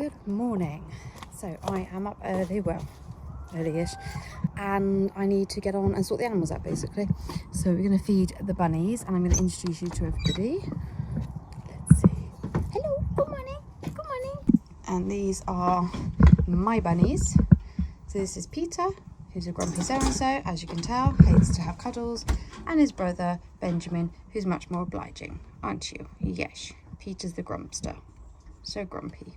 Good morning. So I am up early, well, early-ish, and I need to get on and sort the animals out basically. So we're going to feed the bunnies and I'm going to introduce you to everybody. Let's see. Hello, good morning, good morning. And these are my bunnies. So this is Peter, who's a grumpy so-and-so, as you can tell, hates to have cuddles, and his brother Benjamin, who's much more obliging, aren't you? Yes, Peter's the grumpster. So grumpy.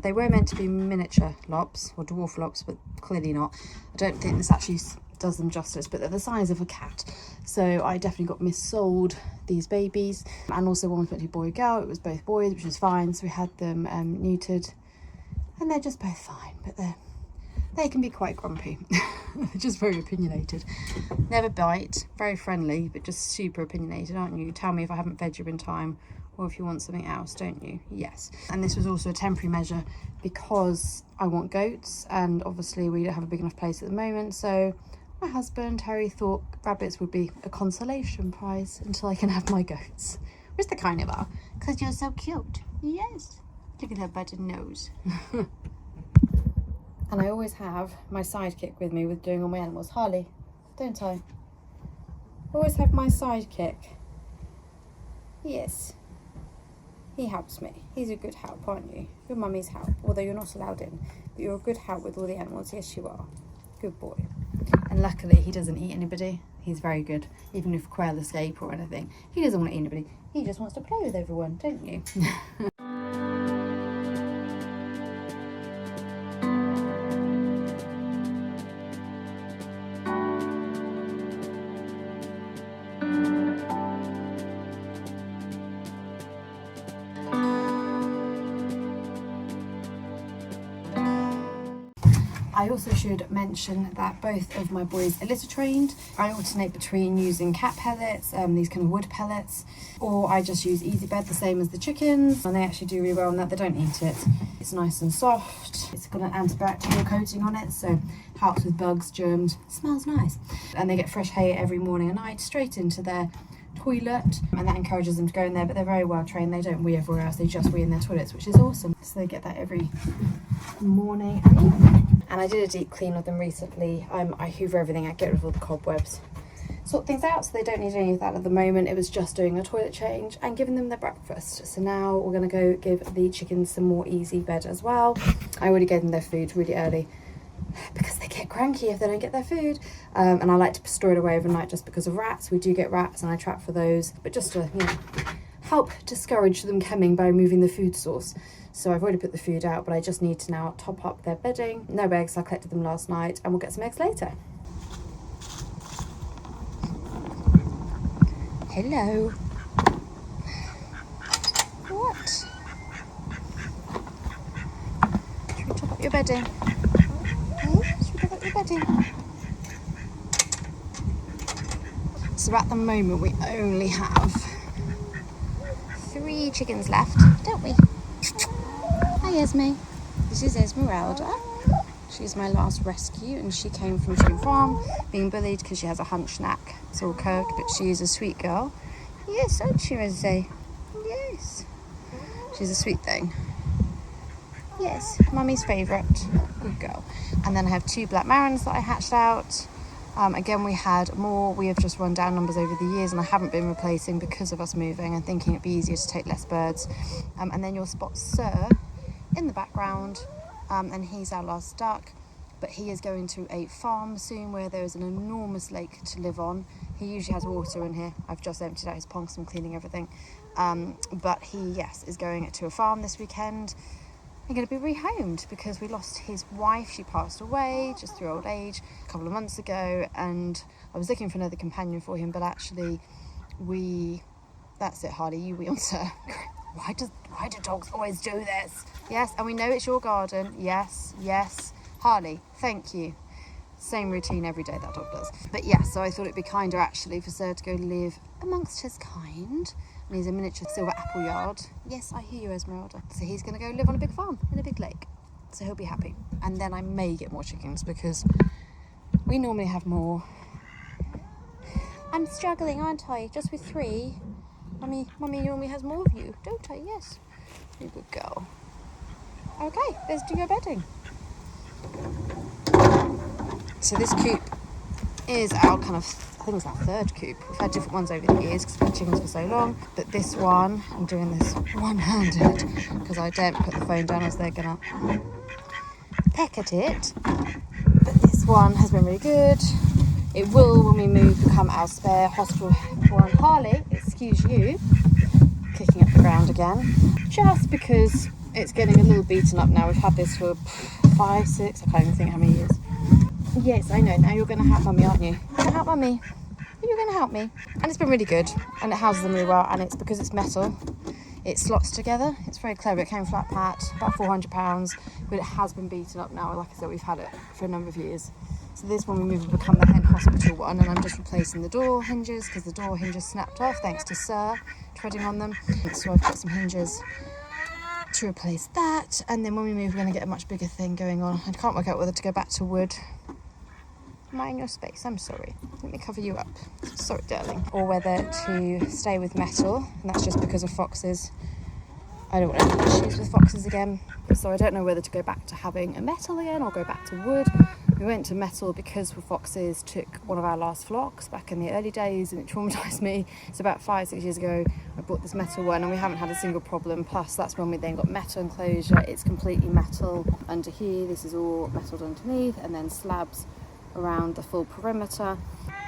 They were meant to be miniature lops or dwarf lops, but clearly not. I don't think this actually does them justice, but they're the size of a cat. So I definitely got missold these babies, and also one was meant to be boy girl. It was both boys, which was fine. So we had them neutered, and they're just both fine, but they can be quite grumpy. They're just very opinionated. Never bite, very friendly, but just super opinionated, aren't you? You tell me if I haven't fed you in time, or if you want something else, don't you? Yes. And this was also a temporary measure because I want goats, and obviously we don't have a big enough place at the moment. So my husband, Harry, thought rabbits would be a consolation prize until I can have my goats. Where's the carnivore? Because you're so cute. Yes. Look at her button nose. And I always have my sidekick with me with doing all my animals. Harley, don't I? Always have my sidekick. Yes. He helps me. He's a good help, aren't you? Your mummy's help, although you're not allowed in. But you're a good help with all the animals. Yes, you are. Good boy. And luckily, he doesn't eat anybody. He's very good. Even if Quail escape or anything, he doesn't want to eat anybody. He just wants to play with everyone, don't you? I also should mention that both of my boys are litter trained. I alternate between using cat pellets, these kind of wood pellets, or I just use Easy Bed, the same as the chickens, and they actually do really well on that. They don't eat it. It's nice and soft. It's got an antibacterial coating on it, so helps with bugs, germs. It smells nice. And they get fresh hay every morning and night straight into their toilet, and that encourages them to go in there, but they're very well trained. They don't wee everywhere else, they just wee in their toilets, which is awesome. So they get that every morning and evening. And I did a deep clean of them recently. I hoover everything out, get rid of all the cobwebs, sort things out, so they don't need any of that at the moment. It was just doing a toilet change and giving them their breakfast. So now we're going to go give the chickens some more Easy Bed as well. I already gave them their food really early because they get cranky if they don't get their food, and I like to store it away overnight just because of rats. We do get rats and I trap for those, but just to, you know, help discourage them coming by removing the food source. So I've already put the food out, but I just need to now top up their bedding. No eggs, I collected them last night, and we'll get some eggs later. Hello. What? Should we top up your bedding? Should we top up your bedding? So at the moment we only have 3 chickens left, don't we? Hi Esme. This is Esmeralda. She's my last rescue, and she came from Sheen Farm being bullied because she has a hunch neck. It's all curved, but she is a sweet girl. Yes, aren't she, Esme? Yes. She's a sweet thing. Yes, Mummy's favourite. Good girl. And then I have 2 black marans that I hatched out. Again, we had more. We have just run down numbers over the years, and I haven't been replacing because of us moving and thinking it'd be easier to take less birds. And then you'll spot Sir in the background, and he's our last duck, but he is going to a farm soon where there is an enormous lake to live on. He usually has water in here. I've just emptied out his ponds and cleaning everything, but he, yes, is going to a farm this weekend. We're going to be rehomed because we lost his wife. She passed away just through old age a couple of months ago, and I was looking for another companion for him, but actually that's it, Harley, you wee on Sir. Why do dogs always do this? Yes, and we know it's your garden. Yes, yes. Harley, thank you. Same routine every day that dog does. But yeah, so I thought it'd be kinder actually for Sir to go live amongst his kind. And he's a miniature silver apple yard. Yes, I hear you, Esmeralda. So he's going to go live on a big farm in a big lake. So he'll be happy. And then I may get more chickens because we normally have more. I'm struggling, aren't I? Just with 3. Mummy normally has more of you, don't I? Yes. You're a good girl. Okay, let's do your bedding. So this coop is our kind of, I think it's our third coop. We've had different ones over the years because we've had chickens for so long. But this one, I'm doing this one-handed because I don't put the phone down as they're gonna peck at it. But this one has been really good. It will, when we move, become our spare hospital one. Harley, excuse you, kicking up the ground again. Just because it's getting a little beaten up now. We've had this for 5, 6, I can't even think how many years. Yes, I know. Now you're going to help Mummy, aren't you? You're going to help Mummy. You're going to help me. And it's been really good. And it houses them really well. And it's because it's metal. It slots together. It's very clever. It came flat pat, about £400. But it has been beaten up now. Like I said, we've had it for a number of years. So this one we move will become the hen hospital one. And I'm just replacing the door hinges because the door hinges snapped off thanks to Sir treading on them. So I've got some hinges to replace that. And then when we move, we're going to get a much bigger thing going on. I can't work out whether to go back to wood. Am I in your space? I'm sorry. Let me cover you up. Sorry, darling. Or whether to stay with metal, and that's just because of foxes. I don't want any issues with foxes again. So I don't know whether to go back to having a metal again or go back to wood. We went to metal because the foxes took one of our last flocks back in the early days and it traumatised me. So about 5, 6 years ago, I bought this metal one and we haven't had a single problem. Plus, that's when we then got metal enclosure. It's completely metal under here. This is all metal underneath and then slabs around the full perimeter.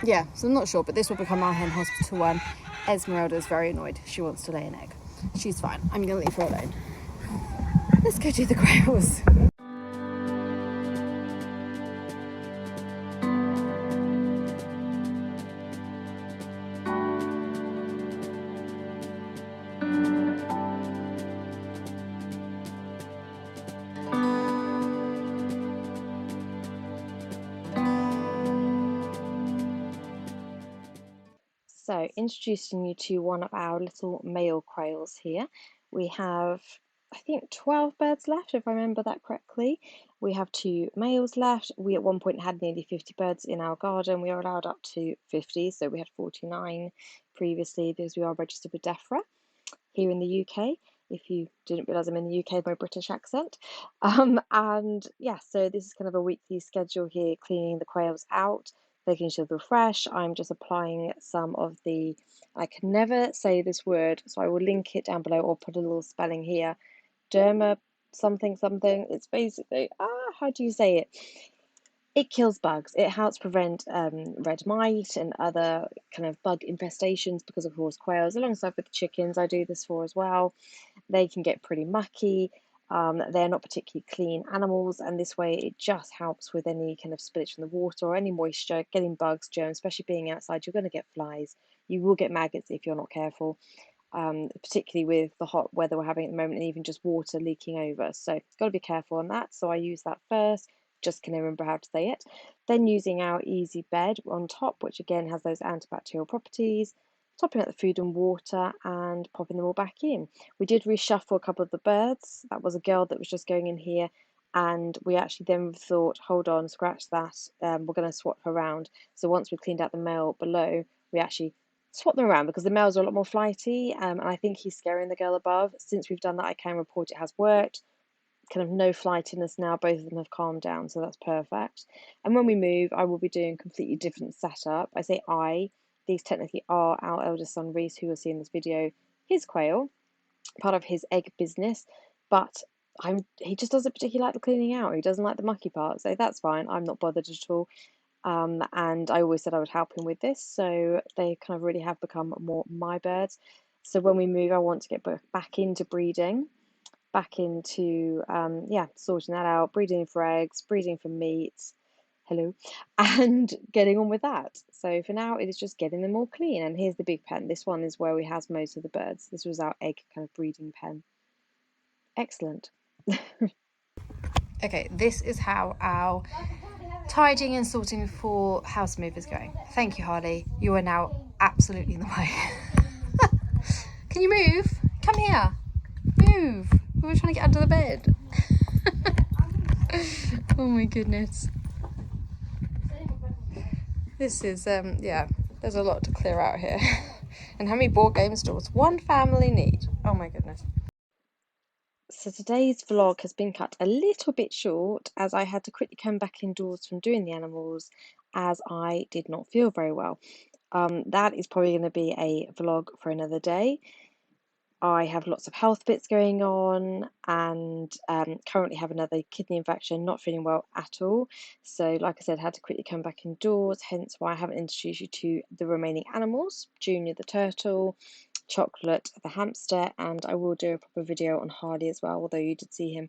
Yeah, so I'm not sure, but this will become our hen hospital one. Esmeralda is very annoyed. She wants to lay an egg. She's fine. I'm going to leave her alone. Let's go do the quails. So, introducing you to one of our little male quails here. We have, I think, 12 birds left, if I remember that correctly. We have 2 males left. We at one point had nearly 50 birds in our garden. We are allowed up to 50, so we had 49 previously because we are registered with DEFRA here in the UK. If you didn't realise I'm in the UK, my British accent. And yeah, so this is kind of a weekly schedule here, cleaning the quails out, making sure they're fresh. I'm just applying some of the, I can never say this word, so I will link it down below or put a little spelling here. Derma something something. It's basically, how do you say it? It kills bugs. It helps prevent red mite and other kind of bug infestations because, of course, quails, alongside with the chickens, I do this for as well. They can get pretty mucky. They're not particularly clean animals, and this way it just helps with any kind of spillage from the water or any moisture, getting bugs, germs, especially being outside. You're going to get flies. You will get maggots if you're not careful, particularly with the hot weather we're having at the moment and even just water leaking over. So got to be careful on that. So I use that first. Just can I remember how to say it. Then using our easy bed on top, which again has those antibacterial properties, topping up the food and water and popping them all back in. We did reshuffle a couple of the birds. That was a girl that was just going in here, and we actually then thought, hold on, scratch that, we're going to swap her around. So once we cleaned out the male below, we actually swap them around because the males are a lot more flighty, and I think he's scaring the girl above. Since we've done that, I can report it has worked. Kind of no flightiness now. Both of them have calmed down, so that's perfect. And when we move, I will be doing a completely different setup. I say these technically are our eldest son Reese, who you'll see in this video, his quail, part of his egg business, but he just doesn't particularly like the cleaning out. He doesn't like the mucky part, so that's fine. I'm not bothered at all. And I always said I would help him with this, so they kind of really have become more my birds. So when we move, I want to get back into breeding, back into sorting that out, breeding for eggs, breeding for meat, and getting on with that. So for now, it is just getting them all clean. And here's the big pen. This one is where we have most of the birds. This was our egg kind of breeding pen. Excellent. Okay, this is how our tidying and sorting for house move is going. Thank you, Harley. You are now absolutely in the way. Can you move? Come here. Move. We were trying to get under the bed. Oh my goodness. This is, there's a lot to clear out here. And how many board games does one family need? Oh my goodness. So today's vlog has been cut a little bit short as I had to quickly come back indoors from doing the animals as I did not feel very well. That is probably going to be a vlog for another day. I have lots of health bits going on and currently have another kidney infection, not feeling well at all. So like I said, had to quickly come back indoors, hence why I haven't introduced you to the remaining animals, Junior the turtle, Chocolate the hamster, and I will do a proper video on Hardy as well, although you did see him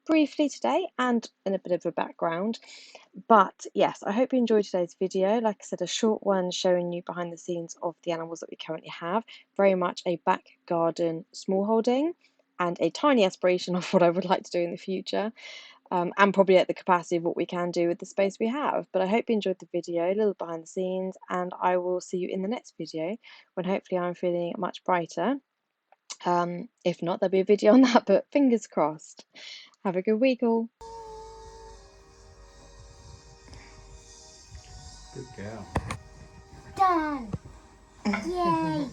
briefly today and in a bit of a background. But yes, I hope you enjoyed today's video. Like I said, a short one showing you behind the scenes of the animals that we currently have. Very much a back garden small holding and a tiny aspiration of what I would like to do in the future. And probably at the capacity of what we can do with the space we have. But I hope you enjoyed the video, a little behind the scenes, and I will see you in the next video when hopefully I'm feeling much brighter. If not, there'll be a video on that, but fingers crossed. Have a good week all. Good girl. Done. Yay.